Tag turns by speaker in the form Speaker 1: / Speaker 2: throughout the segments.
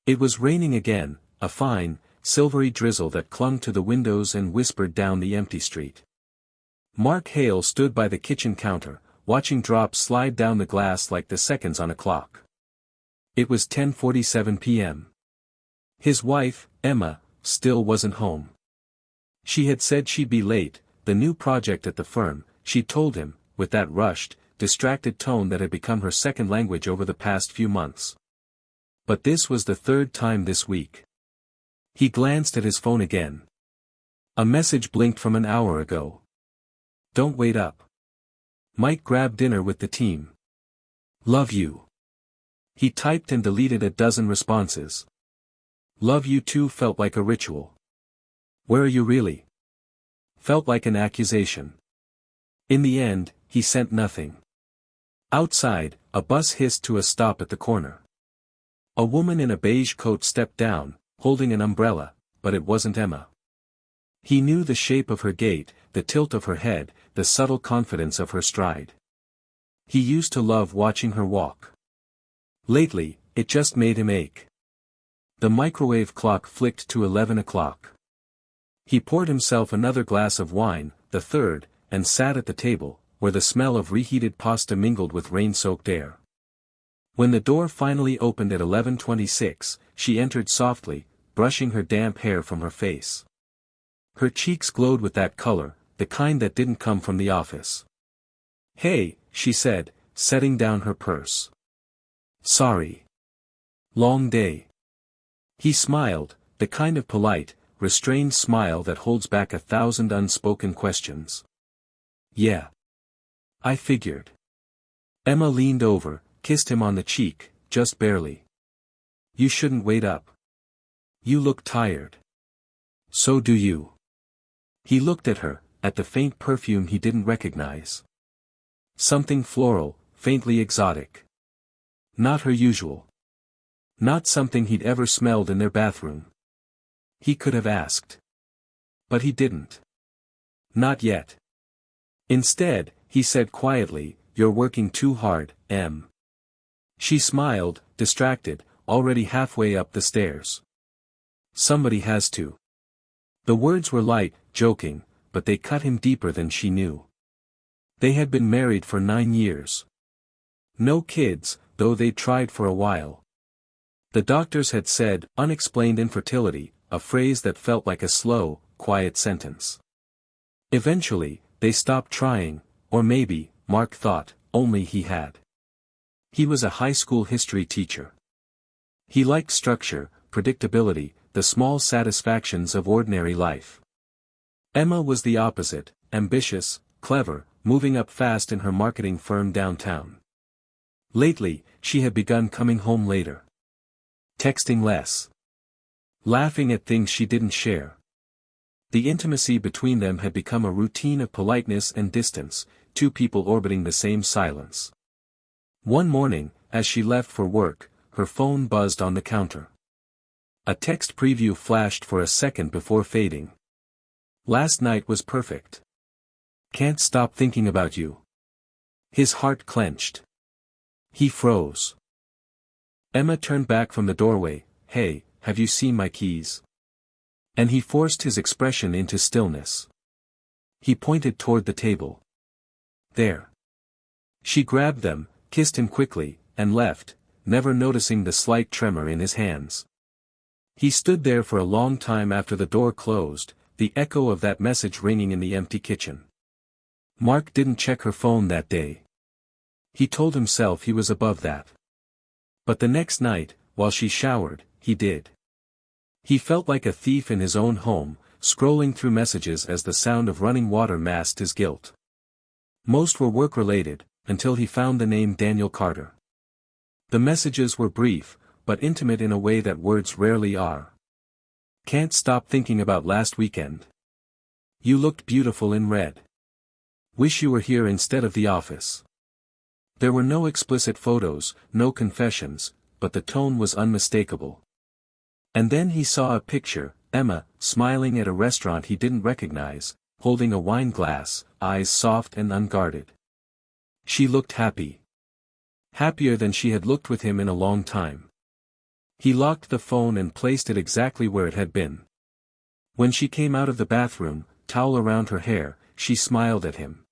Speaker 1: It was raining again, a fine, silvery drizzle that clung to the windows and whispered down the empty street. Mark Hale stood by the kitchen counter, watching drops slide down the glass like the seconds on a clock. It was 10:47 p.m. His wife, Emma, still wasn't home. She had said she'd be late. The new project at the firm, she told him, with that rushed, distracted tone that had become her second language over the past few months. But this was the third time this week. He glanced at his phone again. A message blinked from an hour ago. Don't wait up. Might grab dinner with the team. Love you. He typed and deleted a dozen responses. Love you too felt like a ritual. Where are you really? Felt like an accusation. In the end, he sent nothing. Outside, a bus hissed to a stop at the corner. A woman in a beige coat stepped down, holding an umbrella, but it wasn't Emma. He knew the shape of her gait, the tilt of her head, the subtle confidence of her stride. He used to love watching her walk. Lately, it just made him ache. The microwave clock flicked to 11 o'clock. He poured himself another glass of wine, the third, and sat at the table, where the smell of reheated pasta mingled with rain-soaked air. When the door finally opened at 11:26, she entered softly, brushing her damp hair from her face. Her cheeks glowed with that color, the kind that didn't come from the office. Hey, she said, setting down her purse. Sorry. Long day. He smiled, the kind of polite, restrained smile that holds back 1,000 unspoken questions. Yeah. I figured. Emma leaned over, kissed him on the cheek, just barely. You shouldn't wait up. You look tired. So do you. He looked at her, at the faint perfume he didn't recognize. Something floral, faintly exotic. Not her usual. Not something he'd ever smelled in their bathroom. He could have asked. But he didn't. Not yet. Instead, he said quietly, You're working too hard, Em. She smiled, distracted, already halfway up the stairs. Somebody has to. The words were light, joking, but they cut him deeper than she knew. They had been married for 9 years. No kids, though they'd tried for a while. The doctors had said, unexplained infertility, a phrase that felt like a slow, quiet sentence. Eventually, they stopped trying, or maybe, Mark thought, only he had. He was a high school history teacher. He liked structure, predictability, the small satisfactions of ordinary life. Emma was the opposite, ambitious, clever, moving up fast in her marketing firm downtown. Lately, she had begun coming home later. Texting less. Laughing at things she didn't share. The intimacy between them had become a routine of politeness and distance, two people orbiting the same silence. One morning, as she left for work, her phone buzzed on the counter. A text preview flashed for a second before fading. Last night was perfect. Can't stop thinking about you. His heart clenched. He froze. Emma turned back from the doorway. Hey, have you seen my keys? And he forced his expression into stillness. He pointed toward the table. There. She grabbed them, kissed him quickly, and left, never noticing the slight tremor in his hands. He stood there for a long time after the door closed, the echo of that message ringing in the empty kitchen. Mark didn't check her phone that day. He told himself he was above that. But the next night, while she showered, he did. He felt like a thief in his own home, scrolling through messages as the sound of running water masked his guilt. Most were work-related, until he found the name Daniel Carter. The messages were brief, but intimate in a way that words rarely are. Can't stop thinking about last weekend. You looked beautiful in red. Wish you were here instead of the office. There were no explicit photos, no confessions, but the tone was unmistakable. And then he saw a picture, Emma, smiling at a restaurant he didn't recognize, holding a wine glass, eyes soft and unguarded. She looked happy. Happier than she had looked with him in a long time. He locked the phone and placed it exactly where it had been. When she came out of the bathroom, towel around her hair, she smiled at him.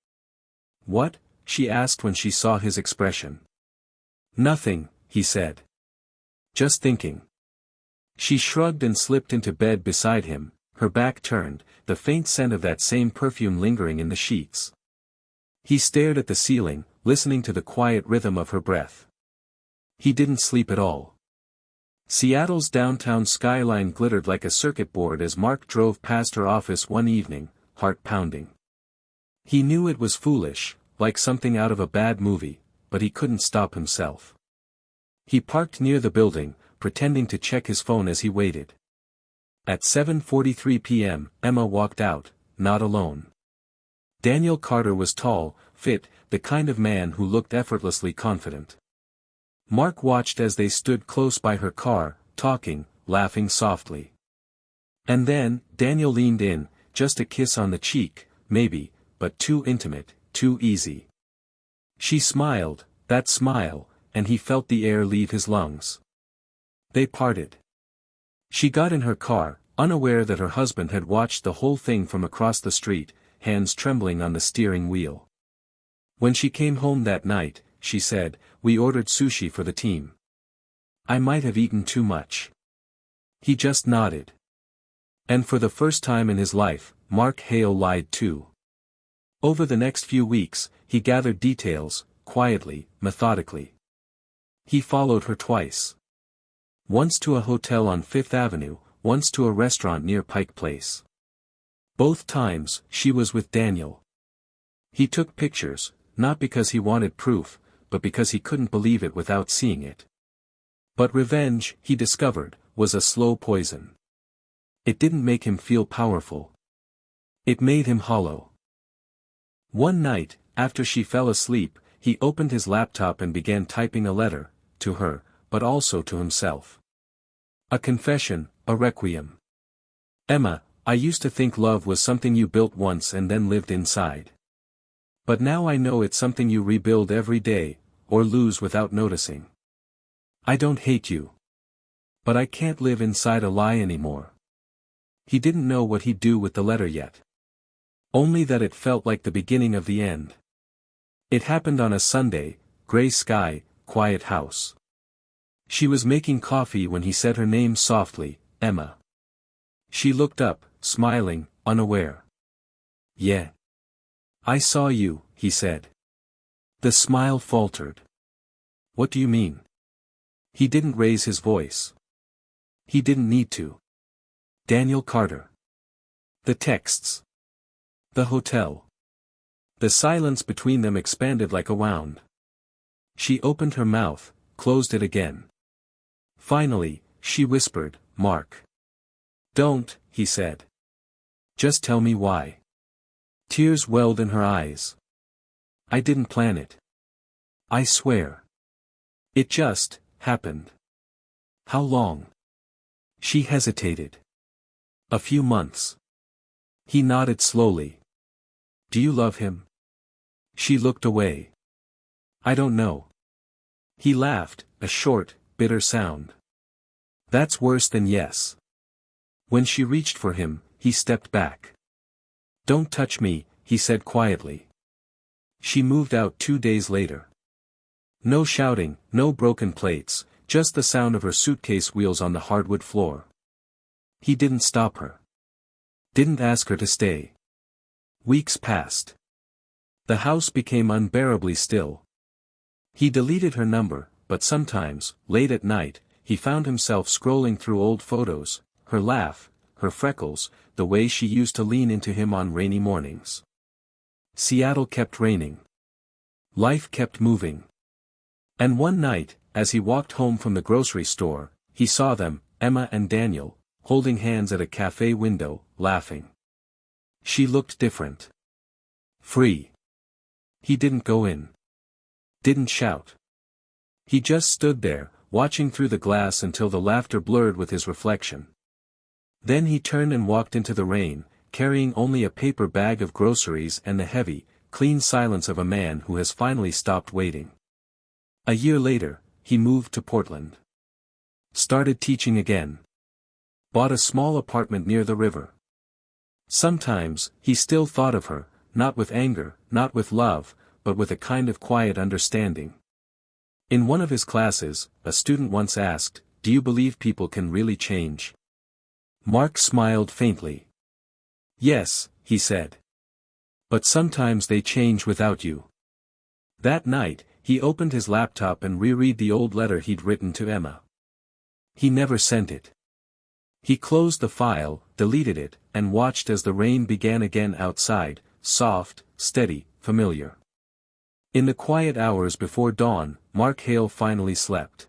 Speaker 1: "What?" she asked when she saw his expression. "Nothing," he said. "Just thinking." She shrugged and slipped into bed beside him, her back turned, the faint scent of that same perfume lingering in the sheets. He stared at the ceiling, listening to the quiet rhythm of her breath. He didn't sleep at all. Seattle's downtown skyline glittered like a circuit board as Mark drove past her office one evening, heart pounding. He knew it was foolish, like something out of a bad movie, but he couldn't stop himself. He parked near the building, pretending to check his phone as he waited. At 7:43 p.m., Emma walked out, not alone. Daniel Carter was tall, fit, the kind of man who looked effortlessly confident. Mark watched as they stood close by her car, talking, laughing softly. And then, Daniel leaned in, just a kiss on the cheek, maybe, but too intimate, too easy. She smiled, that smile, and he felt the air leave his lungs. They parted. She got in her car, unaware that her husband had watched the whole thing from across the street, hands trembling on the steering wheel. When she came home that night, she said, "We ordered sushi for the team. I might have eaten too much." He just nodded. And for the first time in his life, Mark Hale lied too. Over the next few weeks, he gathered details, quietly, methodically. He followed her twice. Once to a hotel on Fifth Avenue, once to a restaurant near Pike Place. Both times, she was with Daniel. He took pictures, not because he wanted proof, but because he couldn't believe it without seeing it. But revenge, he discovered, was a slow poison. It didn't make him feel powerful. It made him hollow. One night, after she fell asleep, he opened his laptop and began typing a letter, to her, but also to himself. A confession, a requiem. "Emma, I used to think love was something you built once and then lived inside. But now I know it's something you rebuild every day, or lose without noticing. I don't hate you. But I can't live inside a lie anymore." He didn't know what he'd do with the letter yet. Only that it felt like the beginning of the end. It happened on a Sunday, gray sky, quiet house. She was making coffee when he said her name softly, "Emma." She looked up, smiling, unaware. "Yeah. I saw you," he said. The smile faltered. "What do you mean?" He didn't raise his voice. He didn't need to. Daniel Carter. The texts. The hotel. The silence between them expanded like a wound. She opened her mouth, closed it again. Finally, she whispered, "Mark." "Don't," he said. "Just tell me why." Tears welled in her eyes. "I didn't plan it. I swear. It just happened." "How long?" She hesitated. "A few months." He nodded slowly. "Do you love him?" She looked away. "I don't know." He laughed, a short, bitter sound. "That's worse than yes." When she reached for him, he stepped back. "Don't touch me," he said quietly. She moved out 2 days later. No shouting, no broken plates, just the sound of her suitcase wheels on the hardwood floor. He didn't stop her. Didn't ask her to stay. Weeks passed. The house became unbearably still. He deleted her number, but sometimes, late at night, he found himself scrolling through old photos, her laugh, her freckles, the way she used to lean into him on rainy mornings. Seattle kept raining. Life kept moving. And one night, as he walked home from the grocery store, he saw them, Emma and Daniel, holding hands at a cafe window, laughing. She looked different. Free. He didn't go in. Didn't shout. He just stood there, watching through the glass until the laughter blurred with his reflection. Then he turned and walked into the rain, carrying only a paper bag of groceries and the heavy, clean silence of a man who has finally stopped waiting. A year later, he moved to Portland. Started teaching again. Bought a small apartment near the river. Sometimes, he still thought of her, not with anger, not with love, but with a kind of quiet understanding. In one of his classes, a student once asked, "Do you believe people can really change?" Mark smiled faintly. "Yes," he said. "But sometimes they change without you." That night, he opened his laptop and reread the old letter he'd written to Emma. He never sent it. He closed the file, deleted it, and watched as the rain began again outside, soft, steady, familiar. In the quiet hours before dawn, Mark Hale finally slept.